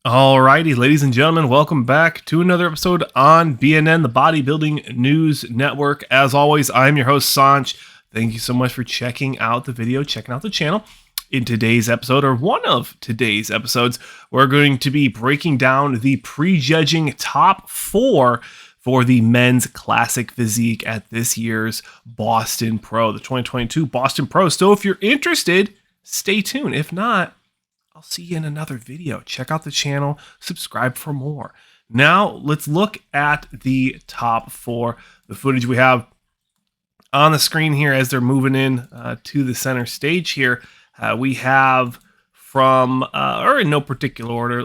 Alrighty, ladies and gentlemen, welcome back to another episode on BNN, the Bodybuilding News Network. As always, I'm your host, Saunch. Thank you so much for checking out the video, checking out the channel. In today's episode, or one of today's episodes, we're going to be breaking down the prejudging top 4 for the men's classic physique at this year's Boston Pro, the 2022 Boston Pro. So if you're interested, stay tuned. If not, I'll see you in another video. Check out the channel, subscribe for more. Now, let's look at the top 4. The footage we have on the screen here as they're moving in to the center stage here. We have from, or in no particular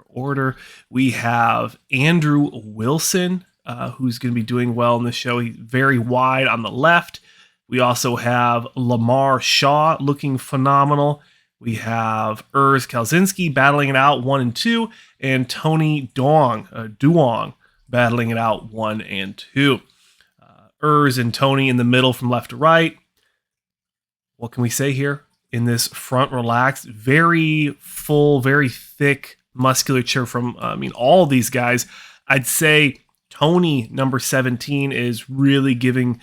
order, we have Andrew Wilson, who's going to be doing well in the show. He's very wide on the left. We also have Lamar Shaw looking phenomenal. We have Urs Kalecinski battling it out 1 and 2, and Tony Duong battling it out 1 and 2. Urs and Tony in the middle from left to right. What can we say here? In this front relaxed, very full, very thick musculature from, all these guys. I'd say Tony, number 17, is really giving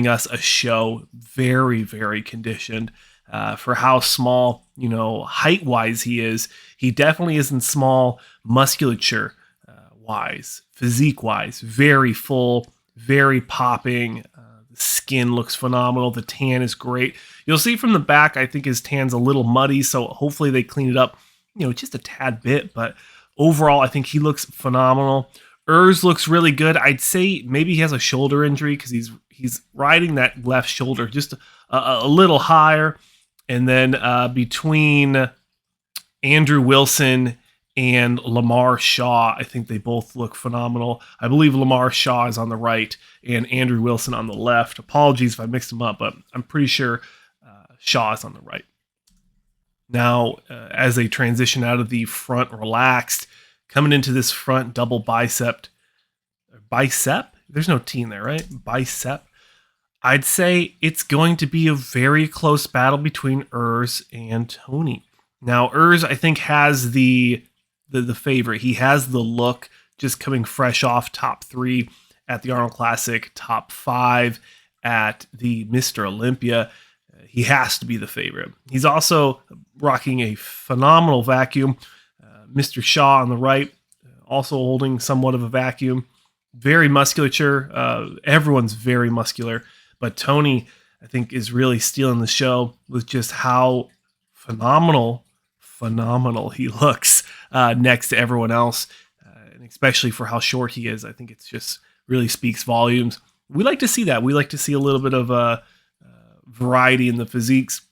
us a show. Very, very conditioned. For how small, height-wise he is. He definitely isn't small musculature-wise, physique-wise. Very full, very popping. The skin looks phenomenal. The tan is great. You'll see from the back, I think his tan's a little muddy, so hopefully they clean it up, just a tad bit. But overall, I think he looks phenomenal. Urs looks really good. I'd say maybe he has a shoulder injury because he's riding that left shoulder just a little higher. And then between Andrew Wilson and Lamar Shaw, I think they both look phenomenal. I believe Lamar Shaw is on the right and Andrew Wilson on the left. Apologies if I mixed them up, but I'm pretty sure Shaw is on the right. Now, as they transition out of the front relaxed, coming into this front double bicep? There's no T in there, right? Bicep. I'd say it's going to be a very close battle between Urs and Tony. Now, Urs, I think, has the favorite. He has the look, just coming fresh off top 3 at the Arnold Classic, top 5 at the Mr. Olympia. He has to be the favorite. He's also rocking a phenomenal vacuum. Mr. Shaw on the right, also holding somewhat of a vacuum. Very musculature. Everyone's very muscular. But Tony, I think, is really stealing the show with just how phenomenal he looks next to everyone else. And especially for how short he is, I think it's just really speaks volumes. We like to see that. We like to see a little bit of variety in the physiques.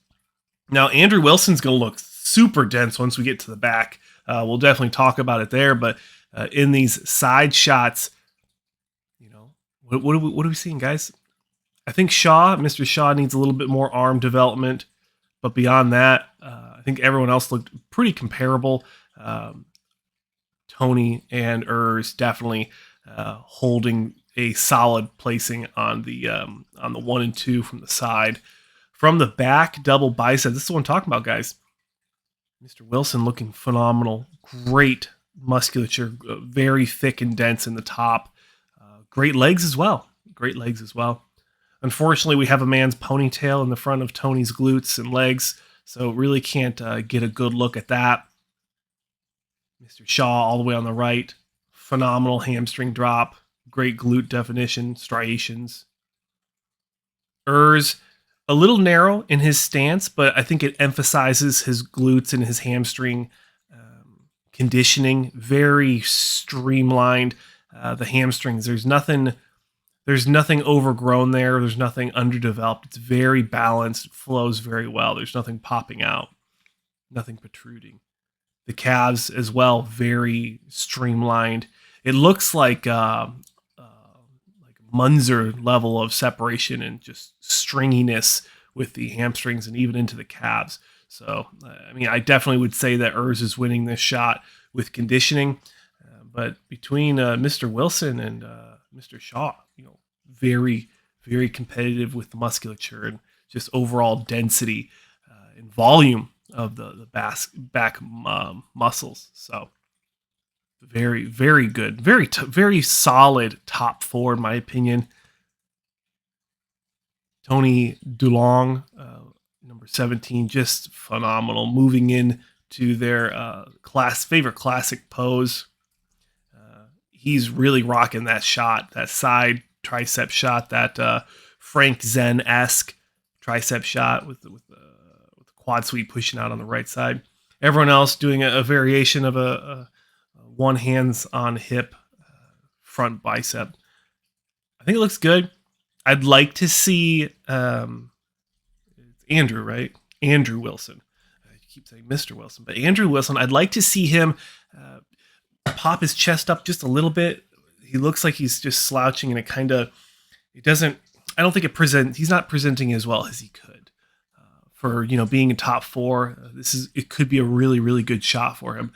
Now, Andrew Wilson's going to look super dense once we get to the back. We'll definitely talk about it there. But in these side shots, what are we seeing, guys? I think Mr. Shaw needs a little bit more arm development, but beyond that, I think everyone else looked pretty comparable. Tony and Urs definitely holding a solid placing on the 1 and 2 from the side. From the back, double bicep. This is what I'm talking about, guys. Mr. Wilson looking phenomenal. Great musculature, very thick and dense in the top. Great legs as well. Unfortunately, we have a man's ponytail in the front of Tony's glutes and legs, so really can't get a good look at that. Mr. Shaw all the way on the right. Phenomenal hamstring drop. Great glute definition, striations. Urs, a little narrow in his stance, but I think it emphasizes his glutes and his hamstring conditioning. Very streamlined. The hamstrings, there's nothing overgrown there. There's nothing underdeveloped. It's very balanced. It flows very well. There's nothing popping out, nothing protruding. The calves as well, very streamlined. It looks like Munzer level of separation and just stringiness with the hamstrings and even into the calves. So, I definitely would say that Urs is winning this shot with conditioning. But between Mr. Wilson and Mr. Shaw, very, very competitive with the musculature and just overall density and volume of the back muscles. So very, very good. Very solid top 4, in my opinion. Tony Duong, number 17, just phenomenal. Moving in to their favorite classic pose. He's really rocking that shot, that side tricep shot, that Frank Zen-esque tricep shot with the quad sweep pushing out on the right side. Everyone else doing a variation of a one hands on hip front bicep. I think it looks good. I'd like to see Andrew, right? Andrew Wilson. I keep saying Mr. Wilson, but Andrew Wilson. I'd like to see him pop his chest up just a little bit. He looks like he's just slouching, and it doesn't. I don't think he's not presenting as well as he could for being in top 4. It could be a really, really good shot for him,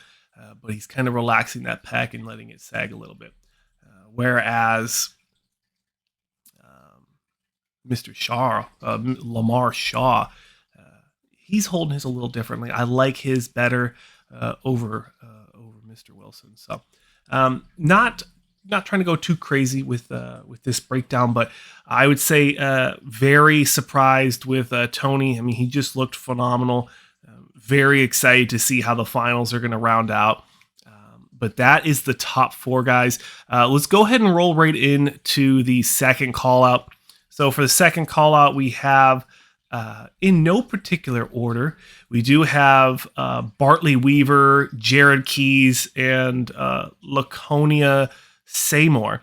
but he's kind of relaxing that pec and letting it sag a little bit. Whereas Mr. Shaw, Lamar Shaw, he's holding his a little differently. I like his better over Mr. Wilson. So not trying to go too crazy with this breakdown, but I would say very surprised with Tony. I mean, he just looked phenomenal. Very excited to see how the finals are going to round out. But that is the top 4, guys. Let's go ahead and roll right into the second call out. So for the second call out, we have, in no particular order, we do have Bartley Weaver, Jared Keys, and Laconia Seymour.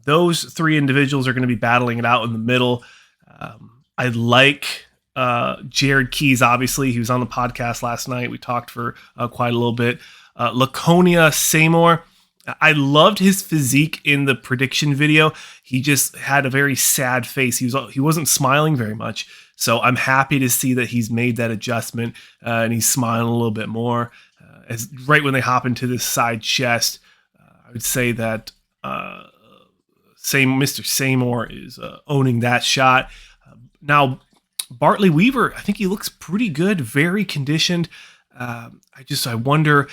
Those 3 individuals are going to be battling it out in the middle. I like Jared Keys, obviously. He was on the podcast last night. We talked for quite a little bit. Laconia Seymour, I loved his physique in the prediction video. He just had a very sad face. He wasn't smiling very much. So I'm happy to see that he's made that adjustment and he's smiling a little bit more. As right when they hop into this side chest, I would say that Mr. Seymour is owning that shot. Now, Bartley Weaver, I think he looks pretty good, very conditioned. I wonder.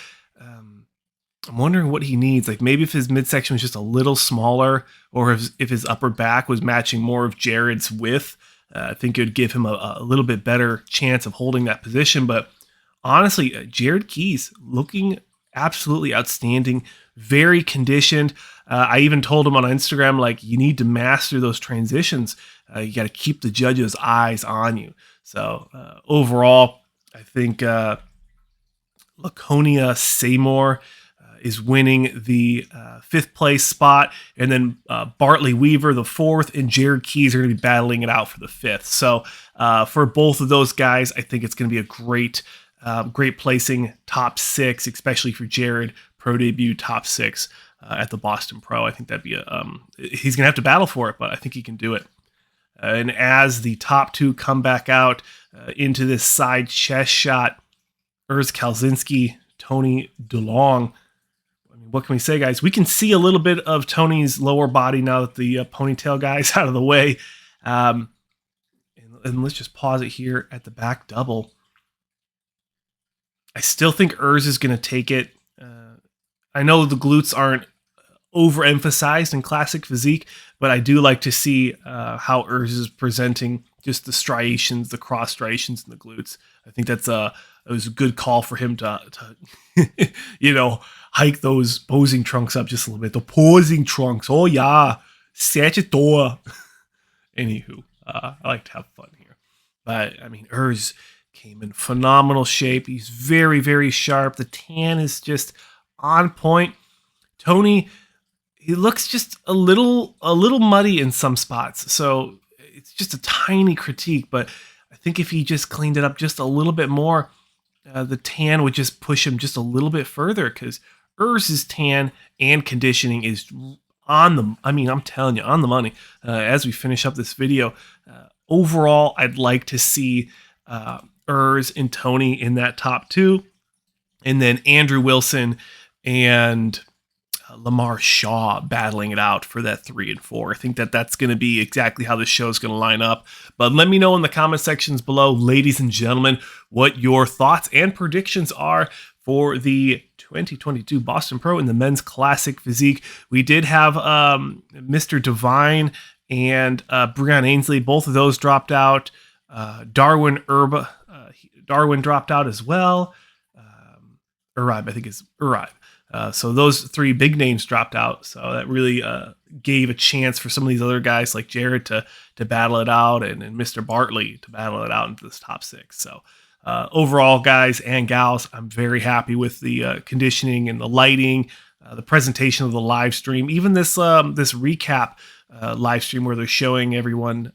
I'm wondering what he needs. Like maybe if his midsection was just a little smaller, or if his upper back was matching more of Jared's width, I think it would give him a little bit better chance of holding that position. But honestly, Jared Keys looking absolutely outstanding, very conditioned. I even told him on Instagram, like, you need to master those transitions. You got to keep the judges' eyes on you. So overall, I think Laconia Seymour is winning the 5th place spot, and then Bartley Weaver the 4th, and Jared Keys are going to be battling it out for the 5th. So for both of those guys, I think it's going to be a great placing, top 6, especially for Jared, pro debut top 6 at the Boston Pro. I think that'd be he's going to have to battle for it, but I think he can do it. And as the top 2 come back out into this side chest shot, Urs Kalecinski, Tony Duong. What can we say, guys? We can see a little bit of Tony's lower body now that the ponytail guy's out of the way. And let's just pause it here at the back double. I still think Urs is going to take it. I know the glutes aren't overemphasized in classic physique, but I do like to see how Urs is presenting just the striations, the cross striations in the glutes. I think it was a good call for him to hike those posing trunks up just a little bit. The posing trunks. Oh, yeah. Set it door. Anywho, I like to have fun here. But, I mean, Urs came in phenomenal shape. He's very, very sharp. The tan is just on point. Tony, he looks just a little muddy in some spots. So it's just a tiny critique. But I think if he just cleaned it up just a little bit more, the tan would just push him just a little bit further, because Urs's tan and conditioning is I'm telling you, on the money. As we finish up this video, overall, I'd like to see Urs and Tony in that top 2, and then Andrew Wilson and Lamar Shaw battling it out for that 3 and 4. I think that that's going to be exactly how the show is going to line up. But let me know in the comment sections below, ladies and gentlemen, what your thoughts and predictions are for the 2022 Boston Pro in the men's classic physique. We did have Mr. Divine and Breon Ainsley. Both of those dropped out. Darwin dropped out as well. Uribe, I think is Uribe. So those 3 big names dropped out. So that really gave a chance for some of these other guys like Jared to battle it out, and Mr. Bartley to battle it out into this top 6. So overall, guys and gals, I'm very happy with the conditioning and the lighting, the presentation of the live stream, even this this recap live stream where they're showing everyone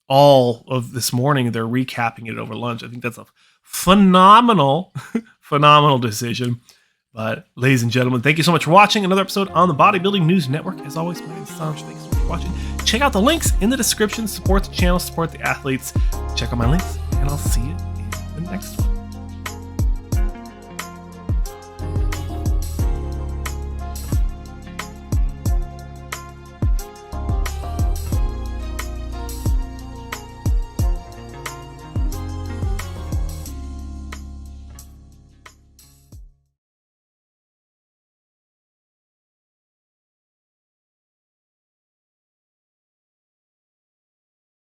all of this morning. They're recapping it over lunch. I think that's a phenomenal, phenomenal decision. But ladies and gentlemen, thank you so much for watching another episode on the Bodybuilding News Network. As always, my name is Saunch. Thanks so much for watching. Check out the links in the description. Support the channel, support the athletes. Check out my links, and I'll see you in the next one.